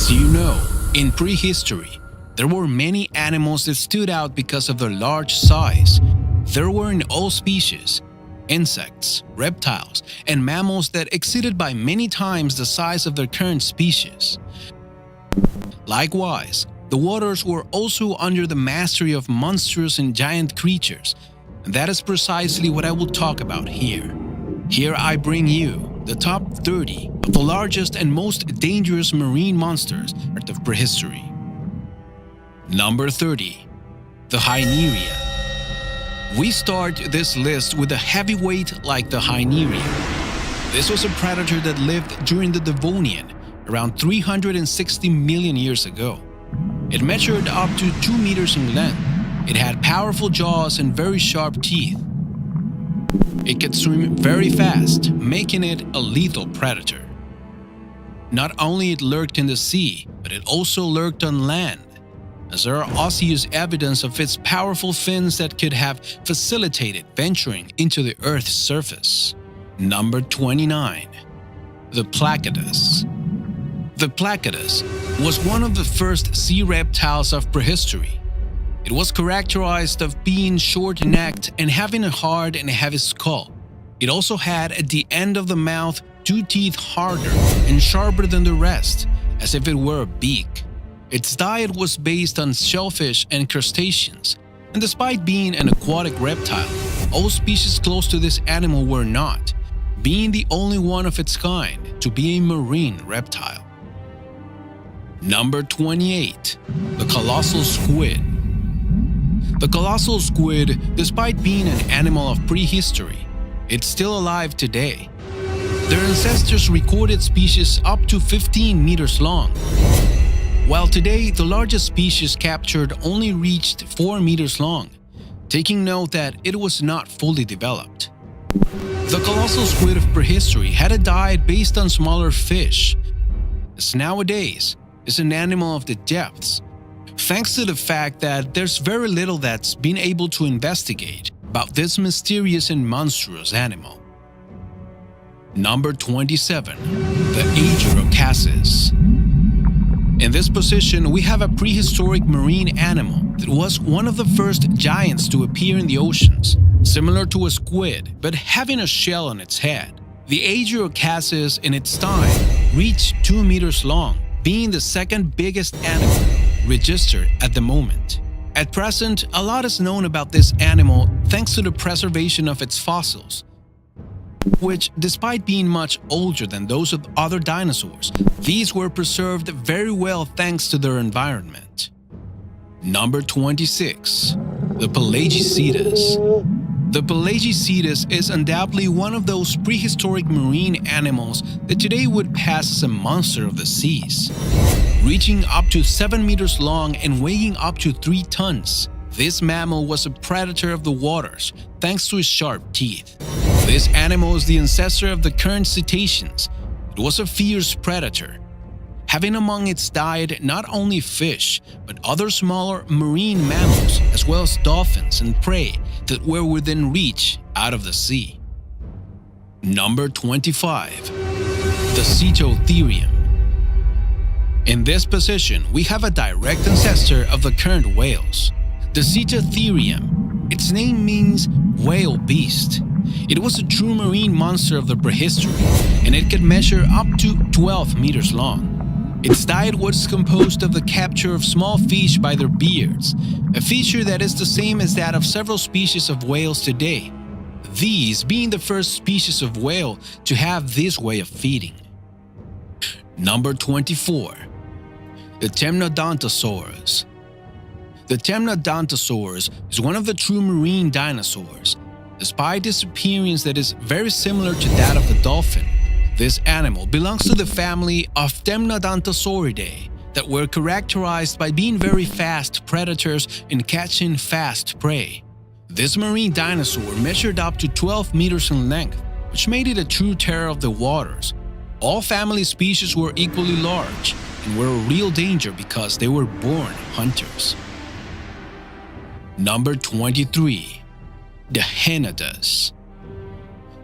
As you know, in prehistory, there were many animals that stood out because of their large size. There were in all species, insects, reptiles, and mammals that exceeded by many times the size of their current species. Likewise, the waters were also under the mastery of monstrous and giant creatures, and that is precisely what I will talk about here. Here I bring you the top 30 of the largest and most dangerous marine monsters of prehistory. Number 30. The Hyaneria. We start this list with a heavyweight like the Hyaneria. This was a predator that lived during the Devonian, around 360 million years ago. It measured up to 2 meters in length. It had powerful jaws and very sharp teeth. It could swim very fast, making it a lethal predator. Not only it lurked in the sea, but it also lurked on land, as there are osseous evidence of its powerful fins that could have facilitated venturing into the Earth's surface. Number 29. The Placidus. The Placidus was one of the first sea reptiles of prehistory. It was characterized of being short-necked and having a hard and heavy skull. It also had at the end of the mouth 2 teeth harder and sharper than the rest, as if it were a beak. Its diet was based on shellfish and crustaceans, and despite being an aquatic reptile, all species close to this animal were not, being the only one of its kind to be a marine reptile. Number 28. The Colossal Squid. The colossal squid, despite being an animal of prehistory, it's still alive today. Their ancestors recorded species up to 15 meters long, while today the largest species captured only reached 4 meters long, taking note that it was not fully developed. The colossal squid of prehistory had a diet based on smaller fish, as nowadays is an animal of the depths, thanks to the fact that there's very little that's been able to investigate about this mysterious and monstrous animal. Number 27. The Aegirocassis. In this position, we have a prehistoric marine animal that was one of the first giants to appear in the oceans, similar to a squid but having a shell on its head. The Aegirocassis in its time reached 2 meters long, being the second biggest animal registered at the moment. At present, a lot is known about this animal thanks to the preservation of its fossils, which, despite being much older than those of other dinosaurs, these were preserved very well thanks to their environment. Number 26. The Pelagicetus. The Pelagicetus is undoubtedly one of those prehistoric marine animals that today would pass as a monster of the seas. Reaching up to 7 meters long and weighing up to 3 tons, this mammal was a predator of the waters thanks to its sharp teeth. This animal is the ancestor of the current cetaceans. It was a fierce predator, having among its diet not only fish, but other smaller marine mammals as well as dolphins and prey that were within reach out of the sea. Number 25. The Cetotherium. In this position, we have a direct ancestor of the current whales. The Cetotherium, its name means whale beast. It was a true marine monster of the prehistory, and it could measure up to 12 meters long. Its diet was composed of the capture of small fish by their beards, a feature that is the same as that of several species of whales today, these being the first species of whale to have this way of feeding. Number 24. The Temnodontosaurus. The Temnodontosaurus is one of the true marine dinosaurs. Despite its appearance that is very similar to that of the dolphin, this animal belongs to the family of Temnodontosauridae that were characterized by being very fast predators and catching fast prey. This marine dinosaur measured up to 12 meters in length, which made it a true terror of the waters. All family species were equally large and were a real danger because they were born hunters. Number 23. The Hyenodus.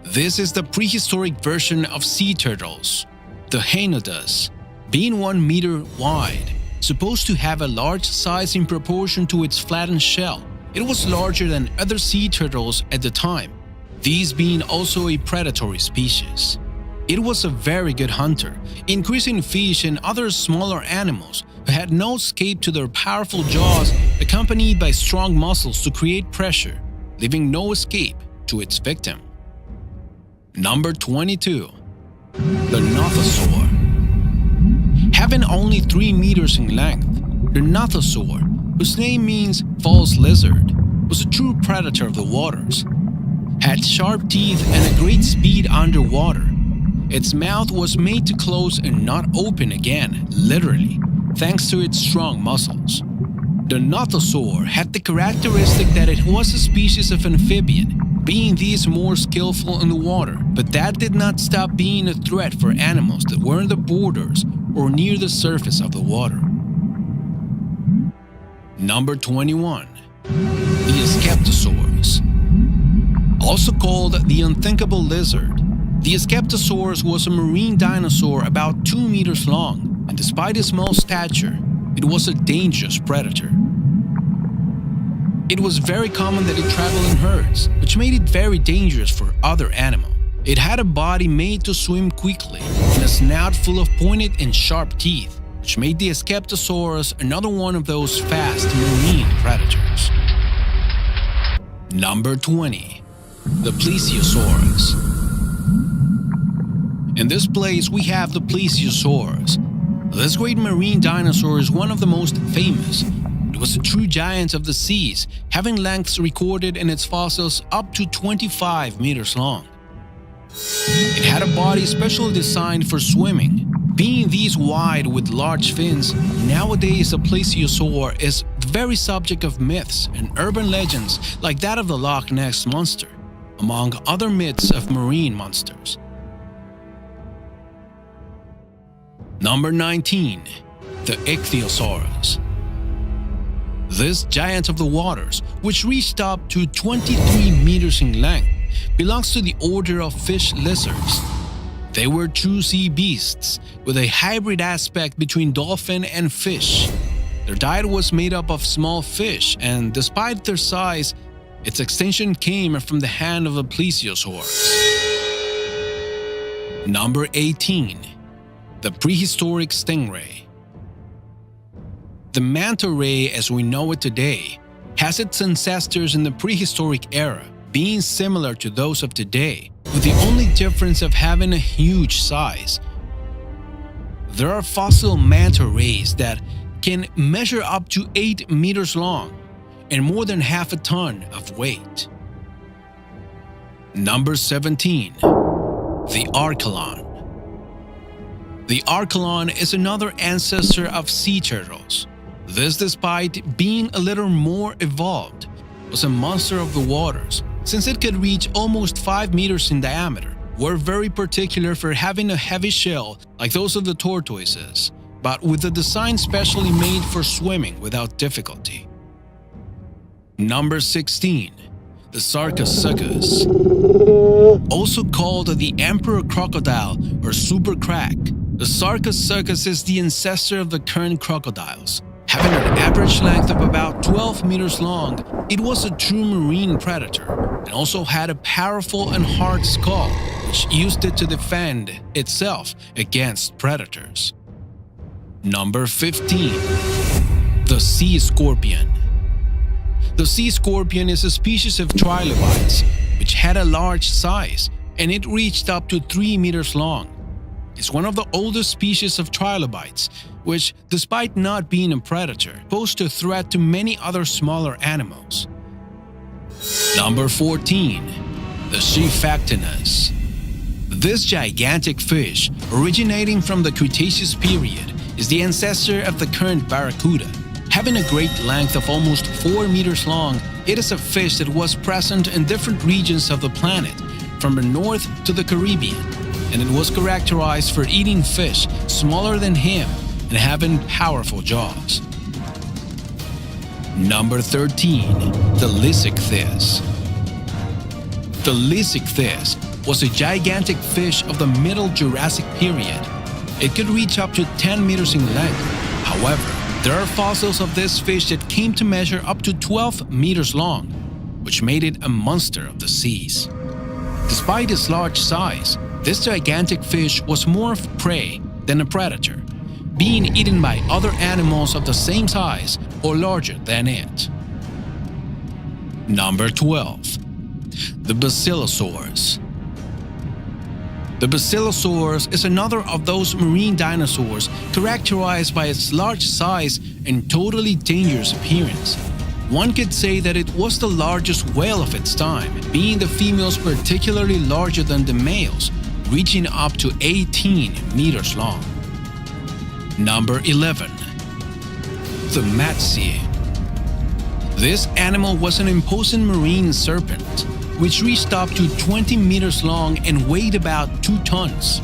This is the prehistoric version of sea turtles. The Hyenodus, Being 1 meter wide, supposed to have a large size in proportion to its flattened shell, it was larger than other sea turtles at the time, these being also a predatory species. It was a very good hunter, increasing fish and other smaller animals who had no escape to their powerful jaws accompanied by strong muscles to create pressure, leaving no escape to its victim. Number 22. The Nothosaur. Having only 3 meters in length, the Nothosaur, whose name means false lizard, was a true predator of the waters. Had sharp teeth and a great speed underwater. Its mouth was made to close and not open again, literally, thanks to its strong muscles. The Nothosaur had the characteristic that it was a species of amphibian, being these more skillful in the water, but that did not stop being a threat for animals that were in the borders or near the surface of the water. Number 21. The Askeptosaurus. Also called the unthinkable lizard, the Askeptosaurus was a marine dinosaur about 2 meters long, and despite its small stature, it was a dangerous predator. It was very common that it traveled in herds, which made it very dangerous for other animals. It had a body made to swim quickly and a snout full of pointed and sharp teeth, which made the Askeptosaurus another one of those fast marine predators. Number 20. The Plesiosaurus. In this place we have the Plesiosaurus. This great marine dinosaur is one of the most famous. It was a true giant of the seas, having lengths recorded in its fossils up to 25 meters long. It had a body specially designed for swimming. Being these wide with large fins, nowadays a plesiosaur is the very subject of myths and urban legends like that of the Loch Ness Monster, among other myths of marine monsters. Number 19. The Ichthyosaurus. This giant of the waters, which reached up to 23 meters in length, belongs to the order of fish lizards. They were true sea beasts, with a hybrid aspect between dolphin and fish. Their diet was made up of small fish, and despite their size, its extinction came from the hand of a plesiosaurus. Number 18. The Prehistoric Stingray. The manta ray as we know it today has its ancestors in the prehistoric era, being similar to those of today, with the only difference of having a huge size. There are fossil manta rays that can measure up to 8 meters long and more than half a ton of weight. Number 17. The Archelon. The Archelon is another ancestor of sea turtles. This, despite being a little more evolved, was a monster of the waters, since it could reach almost 5 meters in diameter. Were very particular for having a heavy shell like those of the tortoises, but with a design specially made for swimming without difficulty. Number 16. The Sarcosuchus. Also called the Emperor Crocodile or Super Crack, the Sarcosuchus is the ancestor of the current crocodiles. Having an average length of about 12 meters long, it was a true marine predator and also had a powerful and hard skull, which used it to defend itself against predators. Number 15. The Sea Scorpion. The sea scorpion is a species of trilobites, which had a large size, and it reached up to 3 meters long. It's one of the oldest species of trilobites, which, despite not being a predator, posed a threat to many other smaller animals. Number 14. The Shiphactinus. This gigantic fish, originating from the Cretaceous period, is the ancestor of the current barracuda. Having a great length of almost 4 meters long, it is a fish that was present in different regions of the planet, from the North to the Caribbean, and it was characterized for eating fish smaller than him and having powerful jaws. Number 13. The Lysicthys. The Lysicthys was a gigantic fish of the Middle Jurassic period. It could reach up to 10 meters in length. However, there are fossils of this fish that came to measure up to 12 meters long, which made it a monster of the seas. Despite its large size, this gigantic fish was more of prey than a predator, being eaten by other animals of the same size or larger than it. Number 12. The Basilosaurus. The Basilosaurus is another of those marine dinosaurs characterized by its large size and totally dangerous appearance. One could say that it was the largest whale of its time, being the females particularly larger than the males, reaching up to 18 meters long. Number 11. The Matsia. This animal was an imposing marine serpent, which reached up to 20 meters long and weighed about 2 tons.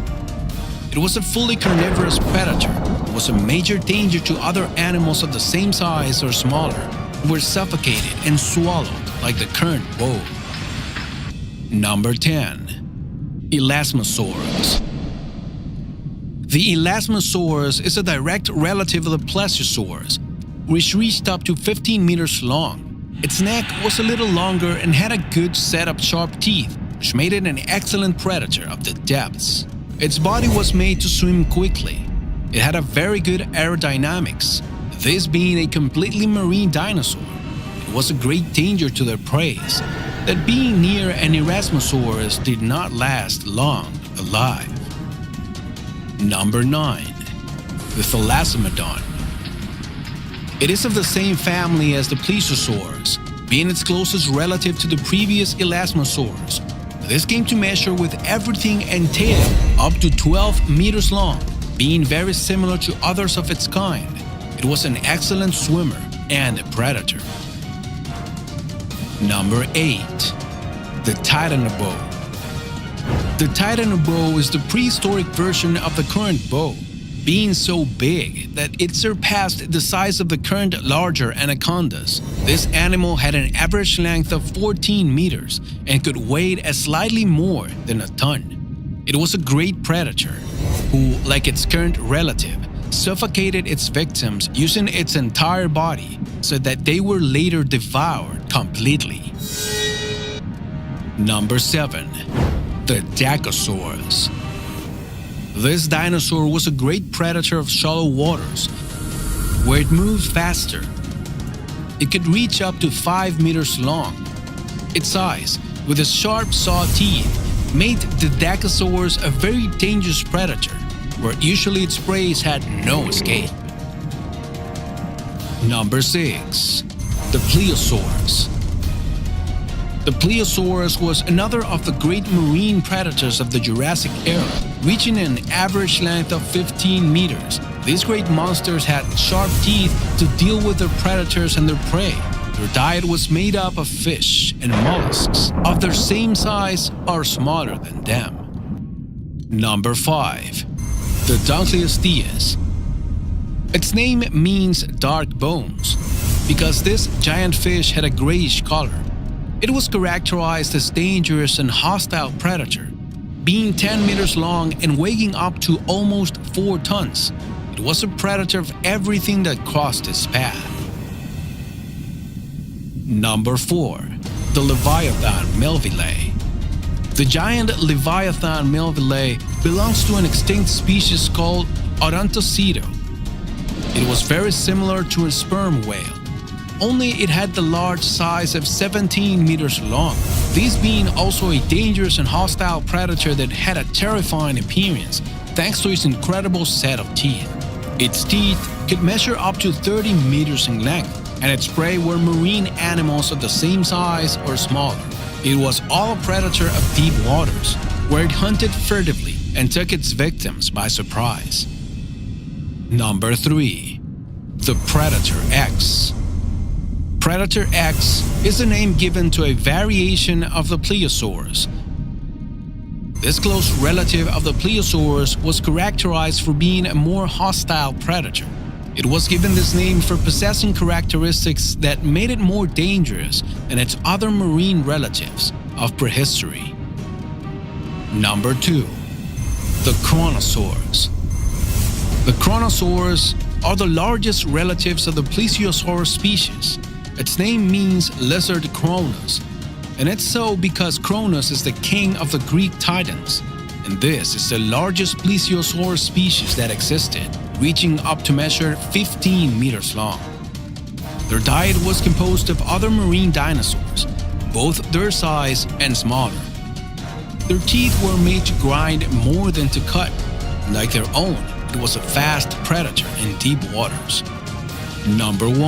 It was a fully carnivorous predator and was a major danger to other animals of the same size or smaller, who were suffocated and swallowed like the current whale. Number 10. Elasmosaurus. The Elasmosaurus is a direct relative of the Plesiosaurus, which reached up to 15 meters long. Its neck was a little longer and had a good set of sharp teeth, which made it an excellent predator of the depths. Its body was made to swim quickly. It had a very good aerodynamics. This being a completely marine dinosaur, it was a great danger to their prey, that being near an Elasmosaurus did not last long alive. Number 9. The Thalassomedon. It is of the same family as the Plesiosaurus, being its closest relative to the previous Elasmosaurus. This came to measure with everything and tail up to 12 meters long, being very similar to others of its kind. It was an excellent swimmer and a predator. Number 8. The Titanoboa. The Titanoboa is the prehistoric version of the current boa, being so big that it surpassed the size of the current larger anacondas. This animal had an average length of 14 meters and could weigh a slightly more than a ton. It was a great predator who, like its current relative, suffocated its victims using its entire body so that they were later devoured completely. Number 7. The Dacosaurus. This dinosaur was a great predator of shallow waters, where it moved faster. It could reach up to 5 meters long. Its size, with its sharp saw teeth, made the Dacosaurus a very dangerous predator, where usually its prey had no escape. Number 6. The Plesiosaurus. The Plesiosaurus was another of the great marine predators of the Jurassic era, reaching an average length of 15 meters. These great monsters had sharp teeth to deal with their predators and their prey. Their diet was made up of fish and mollusks of their same size or smaller than them. Number 5. The Dunkleosteus. Its name means dark bones because this giant fish had a grayish color. It was characterized as dangerous and hostile predator, being 10 meters long and weighing up to almost 4 tons. It was a predator of everything that crossed its path. Number 4. The Leviathan melville. The giant Leviathan melville belongs to an extinct species called Odontocete. It was very similar to a sperm whale, only it had the large size of 17 meters long, this being also a dangerous and hostile predator that had a terrifying appearance thanks to its incredible set of teeth. Its teeth could measure up to 30 meters in length, and its prey were marine animals of the same size or smaller. It was all a predator of deep waters, where it hunted furtively and took its victims by surprise. Number 3. The Predator X. Predator X is the name given to a variation of the Plesiosaurus. This close relative of the Plesiosaurus was characterized for being a more hostile predator. It was given this name for possessing characteristics that made it more dangerous than its other marine relatives of prehistory. Number 2. The Kronosaurus. The Kronosaurs are the largest relatives of the Plesiosaurus species. Its name means lizard Kronos, and it's so because Kronos is the king of the Greek Titans, and this is the largest Plesiosaurus species that existed, reaching up to measure 15 meters long. Their diet was composed of other marine dinosaurs, both their size and smaller. Their teeth were made to grind more than to cut. Like their own, it was a fast predator in deep waters. Number 1.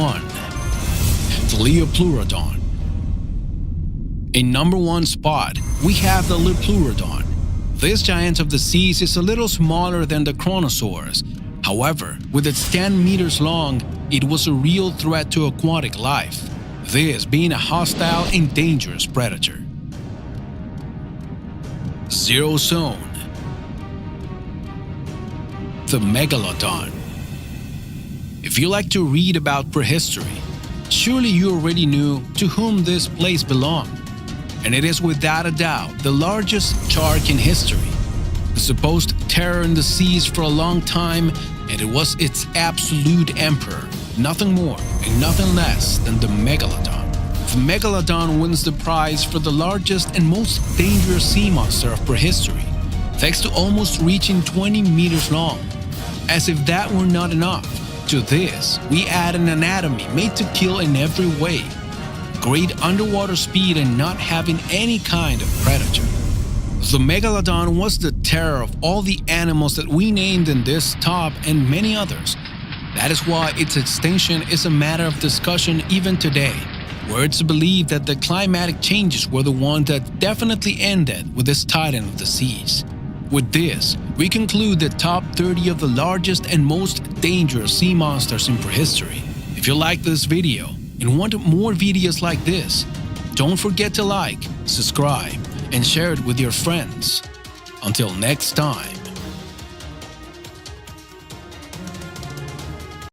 The Liopleurodon. In number 1 spot, we have the Liopleurodon. This giant of the seas is a little smaller than the Kronosaurs. However, with its 10 meters long, it was a real threat to aquatic life, this being a hostile and dangerous predator. Zero Zone. The Megalodon. If you like to read about prehistory, surely you already knew to whom this place belonged. And it is without a doubt the largest shark in history, the supposed terror in the seas for a long time, and it was its absolute emperor, nothing more and nothing less than the Megalodon. The Megalodon wins the prize for the largest and most dangerous sea monster of prehistory, thanks to almost reaching 20 meters long. As if that were not enough, to this we add an anatomy made to kill in every way, great underwater speed and not having any kind of predator. The Megalodon was the terror of all the animals that we named in this top and many others. That is why its extinction is a matter of discussion even today, where it's believed that the climatic changes were the ones that definitely ended with this titan of the seas. With this, we conclude the top 30 of the largest and most dangerous sea monsters in prehistory. If you like this video and want more videos like this, don't forget to like, subscribe, and share it with your friends. Until next time.